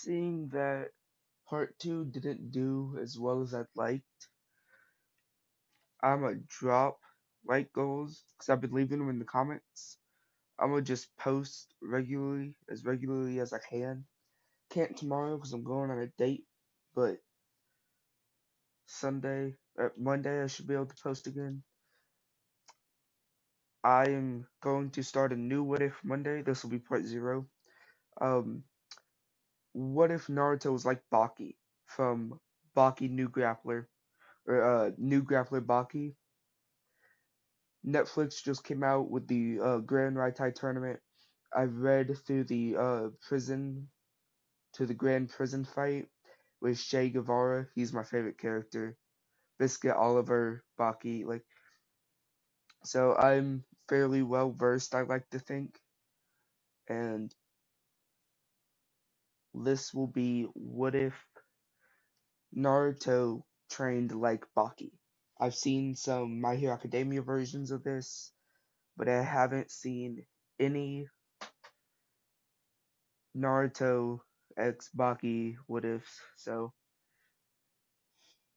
Seeing that part two didn't do as well as I'd liked, I'm gonna drop like goals because I've been leaving them in the comments. I'm gonna just post regularly as I can. Can't tomorrow because I'm going on a date, but Monday, I should be able to post again. I am going to start a new What If Monday. This will be part zero. Um, what if Naruto was like Baki from Baki New Grappler or New Grappler Baki? Netflix just came out with the Grand Raitai tournament. I've read through the Grand Prison fight with Che Guevara. He's my favorite character. Biscuit Oliver, Baki, so I'm fairly well versed, I like to think, and this will be what if Naruto trained like Baki. I've seen some My Hero Academia versions of this, but I haven't seen any Naruto X Baki what ifs. So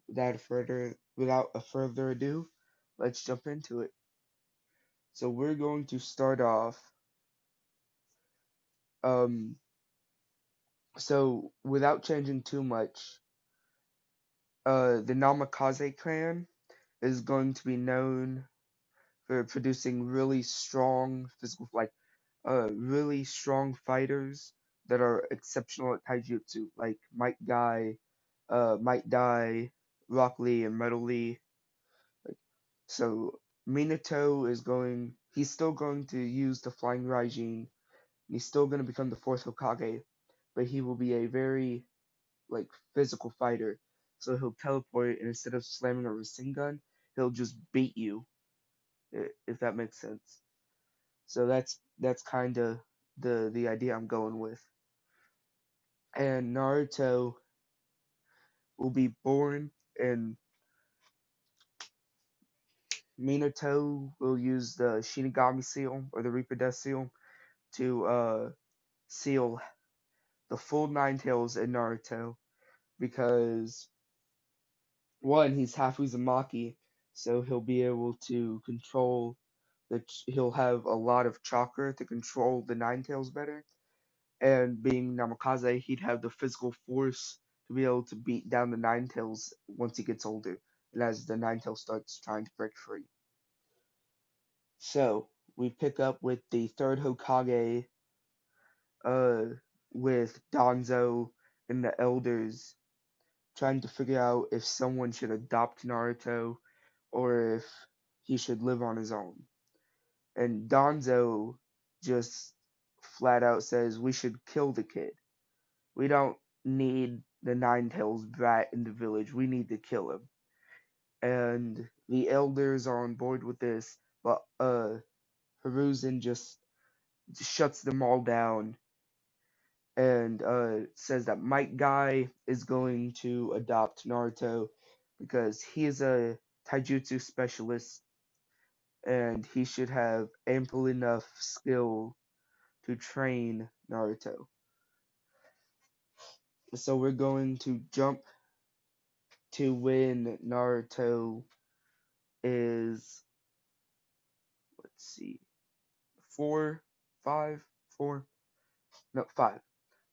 without a further ado, let's jump into it. So we're going to start off um so without changing too much, the Namikaze clan is going to be known for producing really strong fighters that are exceptional at taijutsu, like Might Dai, Rock Lee, and Metal Lee. Like, so Minato he's still going to use the Flying Raijin, and he's still going to become the fourth Hokage, but he will be a very like physical fighter. So he'll teleport, and instead of slamming a Rasengan, he'll just beat you, if that makes sense. So that's kind of the idea I'm going with. And Naruto will be born, and Minato will use the Shinigami seal or the Reaper Death seal to seal the full nine tails in Naruto because one, he's half Uzumaki, so he'll be able to he'll have a lot of chakra to control the nine tails better. And being Namikaze, he'd have the physical force to be able to beat down the nine tails once he gets older, and as the nine tails starts trying to break free. So we pick up with the third Hokage, uh, with Danzo and the elders trying to figure out if someone should adopt Naruto or if he should live on his own. And Danzo just flat out says we should kill the kid. We don't need the Nine Tails brat in the village. We need to kill him. And the elders are on board with this, but Hiruzen just shuts them all down and says that Might Guy is going to adopt Naruto because he is a taijutsu specialist and he should have ample enough skill to train Naruto. So we're going to jump to when Naruto is, let's see, four, five, four, no, five.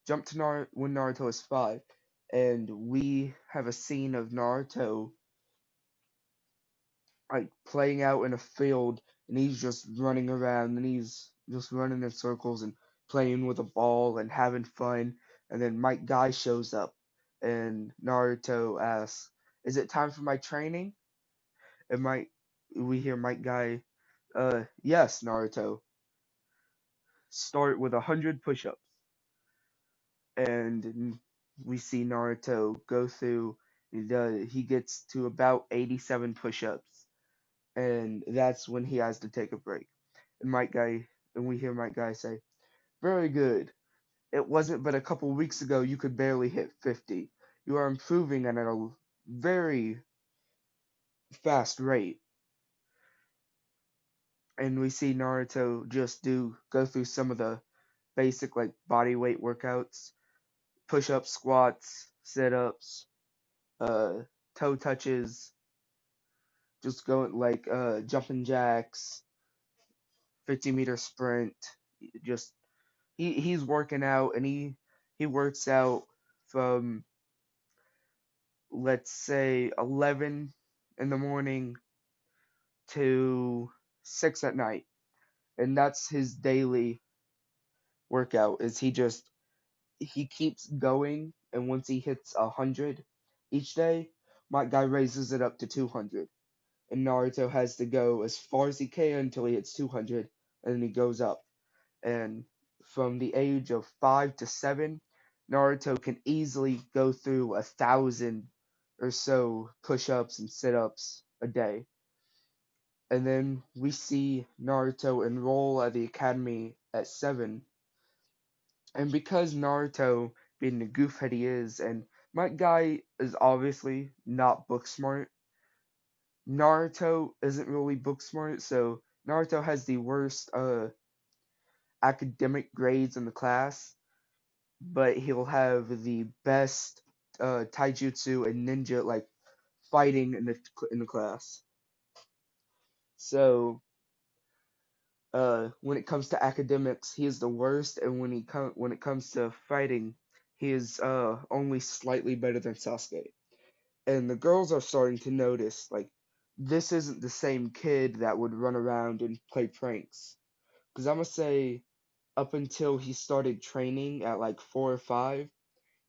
Jump to when Naruto is five, and we have a scene of Naruto like playing out in a field, and he's just running around, and he's just running in circles and playing with a ball and having fun. And then Mike Guy shows up, and Naruto asks, "Is it time for my training?" And we hear Mike Guy, yes, Naruto. Start with 100 push-ups." And we see Naruto go through. He gets to about 87 push-ups, and that's when he has to take a break. And we hear Mike Guy say, "Very good. It wasn't but a couple weeks ago you could barely hit 50. You are improving at a very fast rate." And we see Naruto just go through some of the basic like body weight workouts. push ups, squats, sit ups, uh, toe touches, just going like jumping jacks, 50-meter sprint. Just he's working out and he works out from, let's say, 11 in the morning to 6 at night. And that's his daily workout. Is he keeps going, and once he hits 100 each day, my guy raises it up to 200. And Naruto has to go as far as he can until he hits 200, and then he goes up. And from the age of 5 to 7, Naruto can easily go through 1,000 or so push-ups and sit-ups a day. And then we see Naruto enroll at the academy at 7. And because Naruto, being the goofhead he is, and my guy is obviously not book smart, Naruto isn't really book smart, so Naruto has the worst academic grades in the class, but he'll have the best taijutsu and ninja like fighting in the class. So when it comes to academics, he is the worst, and when it comes to fighting, he is only slightly better than Sasuke. And the girls are starting to notice, like, this isn't the same kid that would run around and play pranks. Because I'm gonna say, up until he started training at like 4 or 5,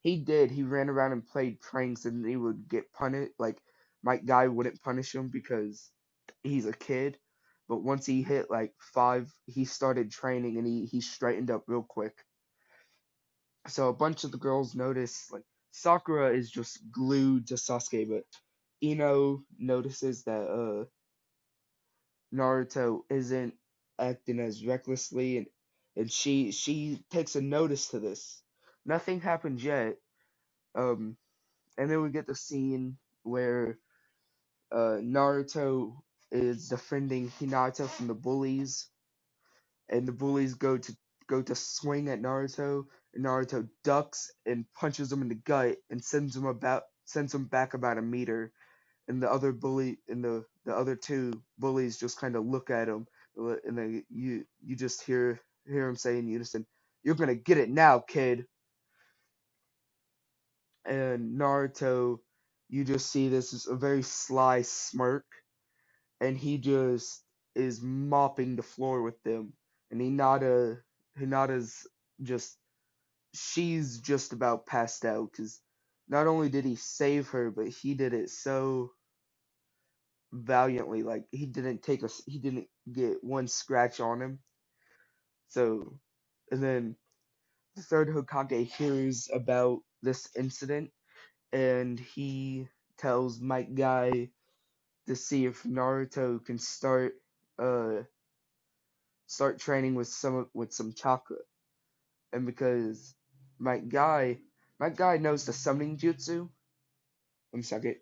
he ran around and played pranks, and he would get punished. Like, my guy wouldn't punish him because he's a kid. But once he hit like 5, he started training, and he straightened up real quick. So a bunch of the girls notice, like, Sakura is just glued to Sasuke, but Ino notices that Naruto isn't acting as recklessly, and she takes a notice to this. Nothing happened yet. Um and then we get the scene where Naruto is defending Hinata from the bullies, and the bullies go to swing at Naruto, and Naruto ducks and punches him in the gut and sends him back about a meter, and the other two bullies just kind of look at him, and then you just hear him say in unison, "You're gonna get it now, kid." And Naruto, you just see this is a very sly smirk, and he just is mopping the floor with them. And Hinata's just she's just about passed out because not only did he save her, but he did it so valiantly. Like, he didn't get one scratch on him. So, and then the third Hokage hears about this incident, and he tells Mike Guy to see if Naruto can uh start training with some chakra. And because Mike Guy Mike Guy knows the summoning jutsu. One second.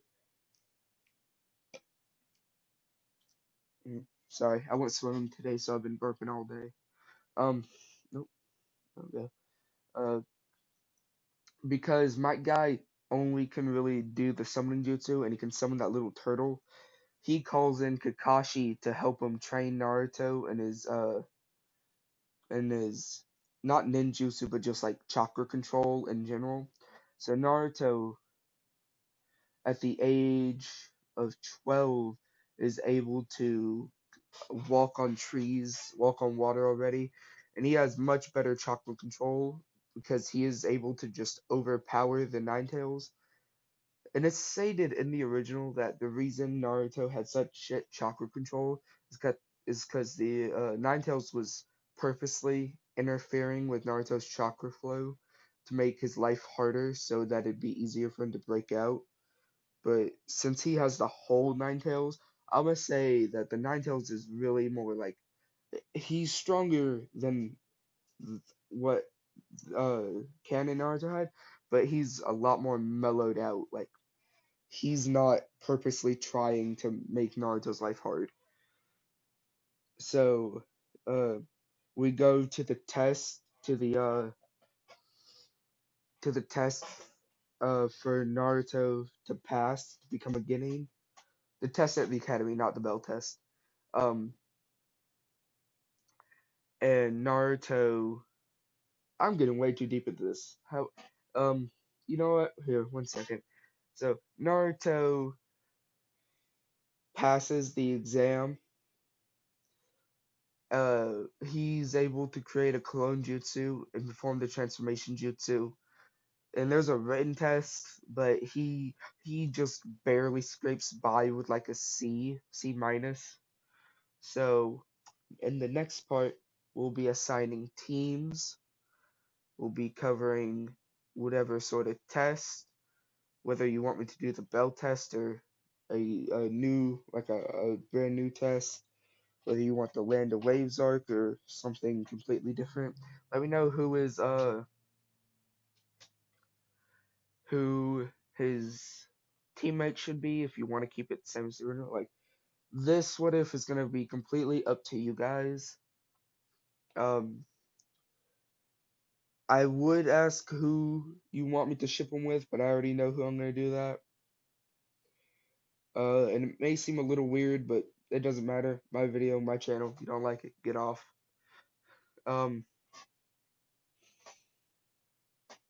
Sorry, I went swimming today, so I've been burping all day. Nope. Okay. Uh, because my guy only can really do the summoning jutsu, and he can summon that little turtle. He calls in Kakashi to help him train Naruto and his not ninjutsu, but just like chakra control in general. So Naruto, at the age of 12, is able to walk on trees, walk on water already, and he has much better chakra control because he is able to just overpower the Nine Tails. And it's stated in the original that the reason Naruto had such shit chakra control is because the Nine Tails was purposely interfering with Naruto's chakra flow to make his life harder so that it'd be easier for him to break out. But since he has the whole Nine Tails, I'm gonna say that the Nine Tails is really more like he's stronger than what uh Canon Naruto had, but he's a lot more mellowed out. Like, he's not purposely trying to make Naruto's life hard. So uh we go to the test to to the test for Naruto to pass to become a Genin. The test at the academy, not the bell test. Um, and Naruto, I'm getting way too deep into this. Um, you know what? Here, 1 second. So Naruto passes the exam. He's able to create a clone jutsu and perform the transformation jutsu. And there's a written test, but he just barely scrapes by with like a C minus. So in the next part, we'll be assigning teams. We'll be covering whatever sort of test, whether you want me to do the bell test or a new like a brand new test, whether you want the land of waves arc or something completely different. Let me know who his teammate should be if you want to keep it the same as the original. Like this what if is gonna be completely up to you guys. Um I would ask who you want me to ship them with, but I already know who I'm gonna do that. And it may seem a little weird, but it doesn't matter. My video, my channel. If you don't like it, get off. Um,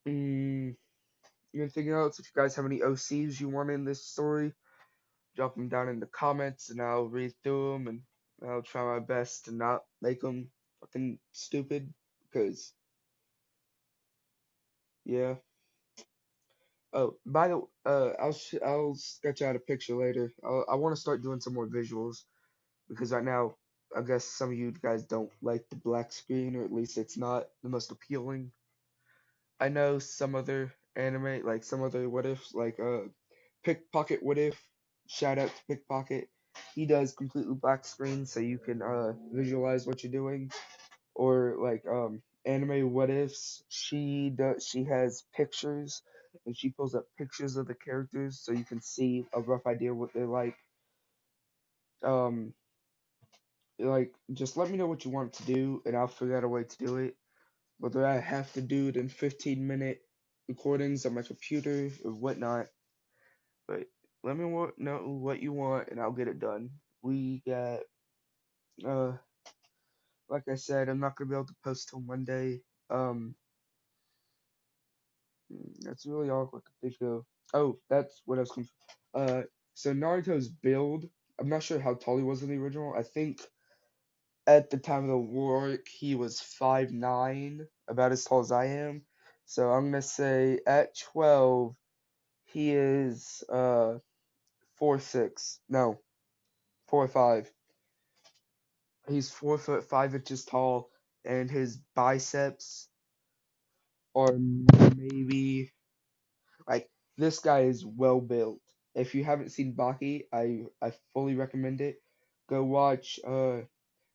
mm, Anything else? If you guys have any OCs you want in this story, drop them down in the comments, and I'll read through them, and I'll try my best to not make them fucking stupid. Because yeah. Oh, by the I'll sketch out a picture later. I want to start doing some more visuals because right now I guess some of you guys don't like the black screen, or at least it's not the most appealing. I know some other anime, like some other what ifs, like Pickpocket What If. Shout out to Pickpocket. He does completely black screen so you can visualize what you're doing. Or like Anime What Ifs. She has pictures and she pulls up pictures of the characters so you can see a rough idea what they're like. Um like just let me know what you want to do and I'll figure out a way to do it. Whether I have to do it in 15-minute recordings on my computer or whatnot. But let me know what you want and I'll get it done. We got uh like I said, I'm not gonna be able to post till Monday. Um that's really all I can think of. Oh, that's what I was confused. So Naruto's build, I'm not sure how tall he was in the original. I think at the time of the war arc, he was 5'9", about as tall as I am. So I'm gonna say at 12, he is 4'6". No, 4'5". He's 4 foot 5 inches tall, and his biceps are maybe like this guy is well built. If you haven't seen Baki, I fully recommend it. Go watch.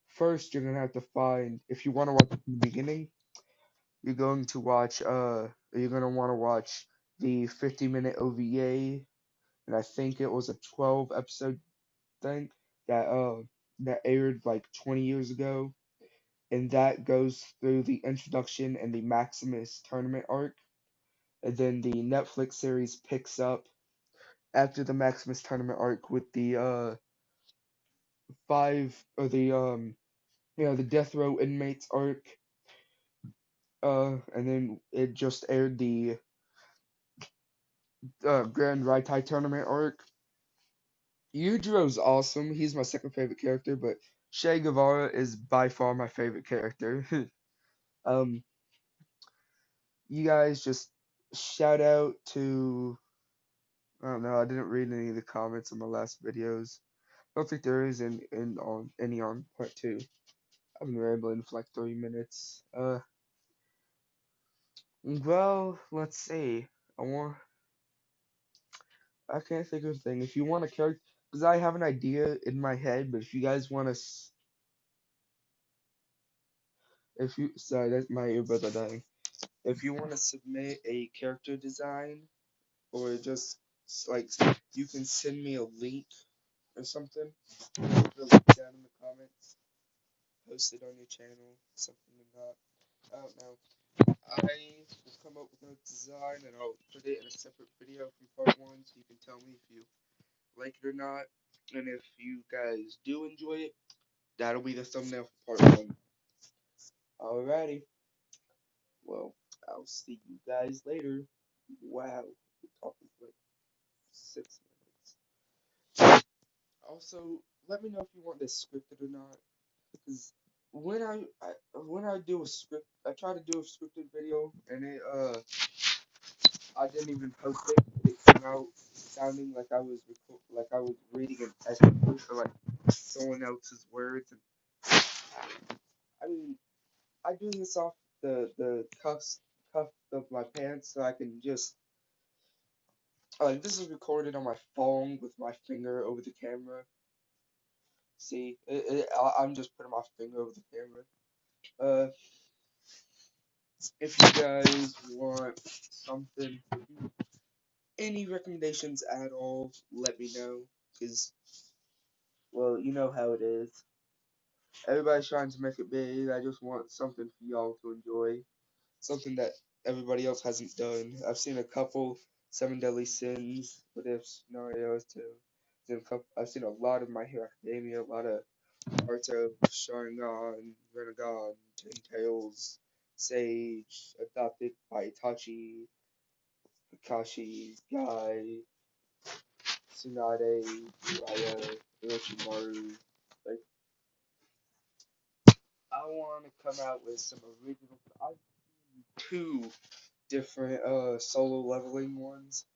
First you're gonna have to find if you want to watch from the beginning. You're gonna want to watch the 50-minute OVA, and I think it was a 12 episode thing that that aired like 20 years ago, and that goes through the introduction and the Maximus tournament arc, and then the Netflix series picks up after the Maximus tournament arc with the five or the the death row inmates arc, and then it just aired the Grand Raitai tournament arc. Yujiro's awesome. He's my second favorite character, but Che Guevara is by far my favorite character. um, you guys just shout out to I don't know. I didn't read any of the comments on my last videos. I don't think there is in on any on part two. I've been rambling for like 3 minutes. Well, let's see. I want. I can't think of a thing. If you want a character, because I have an idea in my head, but if you guys want to, if you sorry, that's my earbuds are dying. If you want to submit a character design or just like you can send me a link or something. Put the link down in the comments. Post it on your channel, something like that. I don't know. I will come up with design, and I'll put it in a separate video from part one, so you can tell me if you like it or not. And if you guys do enjoy it, that'll be the thumbnail for part one. Alrighty. Well, I'll see you guys later. Wow, we're talking for like 6 minutes. Also, let me know if you want this scripted or not, because when I do a script, I try to do a scripted video, and I didn't even post it. It came out sounding like like I was reading an essay or like someone else's words. And I mean, I do this off the cuff of my pants, so I can just. This is recorded on my phone with my finger over the camera. See, I'm just putting my finger over the camera. Uh, if you guys want something, any recommendations at all, let me know. Cause, well, you know how it is. Everybody's trying to make it big. I just want something for y'all to enjoy. Something that everybody else hasn't done. I've seen a couple Seven Deadly Sins, what if scenarios too. I've seen a lot of My Hero Academia, a lot of Naruto, Sharingan, Renegon, Ten Tails, Sage, adopted by Itachi, Kakashi, Guy, Tsunade, Ryo, Orochimaru. Like, I want to come out with some original. I've seen two different solo leveling ones.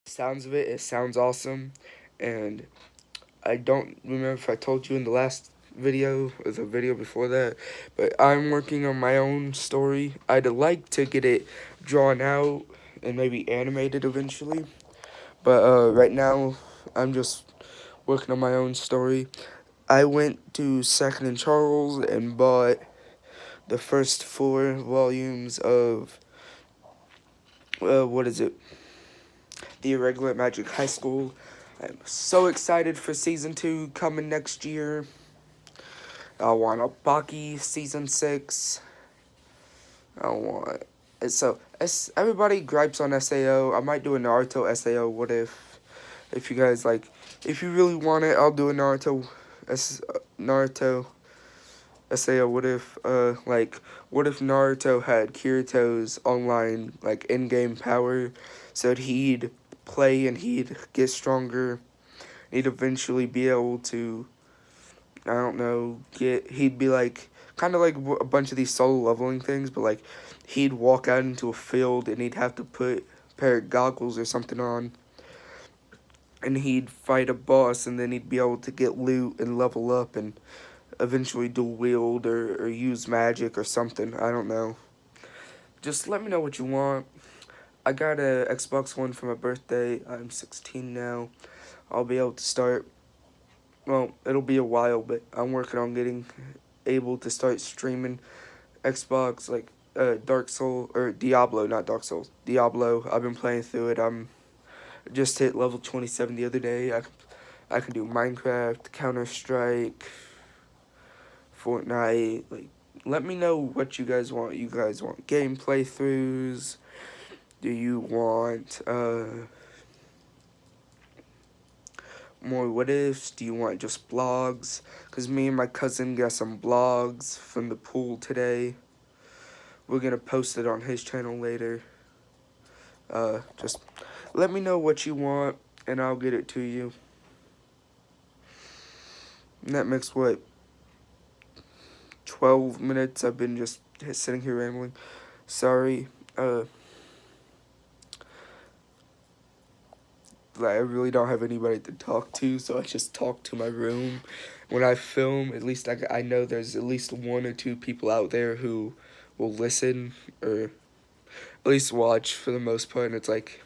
Sounds of it sounds awesome, and I don't remember if I told you in the last video or the video before that, but I'm working on my own story. I'd like to get it drawn out and maybe animated eventually, but right now I'm just working on my own story. I went to Second and Charles and bought the first 4 volumes of what is it? The Irregular Magic High School. I'm so excited for season 2 coming next year. I want a Baki season 6. I want so everybody gripes on SAO. I might do a Naruto SAO. What if you guys like? If you really want it, I'll do a Naruto SAO. What if Naruto had Kirito's online like in-game power, so that he'd play and he'd get stronger. He'd eventually be able to, I don't know, he'd be like, kind of like a bunch of these solo leveling things, but like, he'd walk out into a field and he'd have to put a pair of goggles or something on, and he'd fight a boss, and then he'd be able to get loot and level up and eventually dual wield or use magic or something. I don't know. Just let me know what you want. I got a Xbox One for my birthday. I'm 16 now. I'll be able to start. Well, it'll be a while, but I'm working on getting able to start streaming Xbox, like Dark Soul or Diablo, not Dark Souls. Diablo. I've been playing through it. I'm just hit level 27 the other day. I can do Minecraft, Counter Strike, Fortnite. Like, let me know what you guys want. You guys want game playthroughs? Do you want more what ifs? Do you want just blogs? Because me and my cousin got some blogs from the pool today. We're going to post it on his channel later. Just let me know what you want, and I'll get it to you. And that makes, what, 12 minutes I've been just sitting here rambling. Sorry. I really don't have anybody to talk to, so I just talk to my room. When I film, at least I know there's at least 1 or 2 people out there who will listen, or at least watch for the most part, and it's like,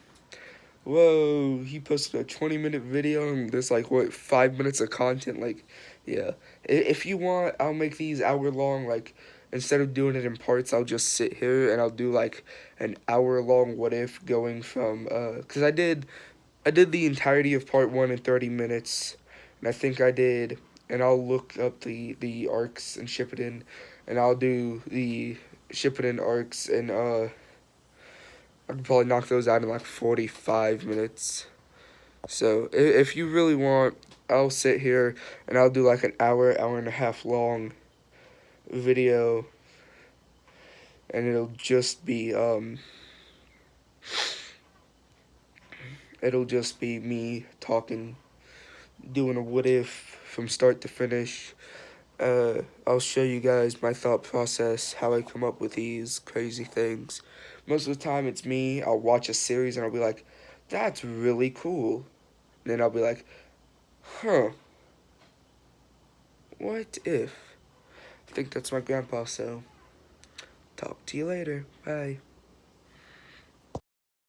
whoa, he posted a 20-minute video, and there's like, what, 5 minutes of content? Like, yeah. If you want, I'll make these hour-long, like, instead of doing it in parts, I'll just sit here, and I'll do, like, an hour-long what-if going from, because I did the entirety of part 1 in 30 minutes, and I think I did and I'll look up the arcs and ship it in, and I'll do the ship it in arcs, and I can probably knock those out in like 45 minutes. So if you really want, I'll sit here and I'll do like an hour and a half long video, and it'll just be me talking, doing a what if from start to finish. I'll show you guys my thought process, how I come up with these crazy things. Most of the time it's me. I'll watch a series and I'll be like, that's really cool. And then I'll be like, huh, what if? I think that's my grandpa, so talk to you later. Bye.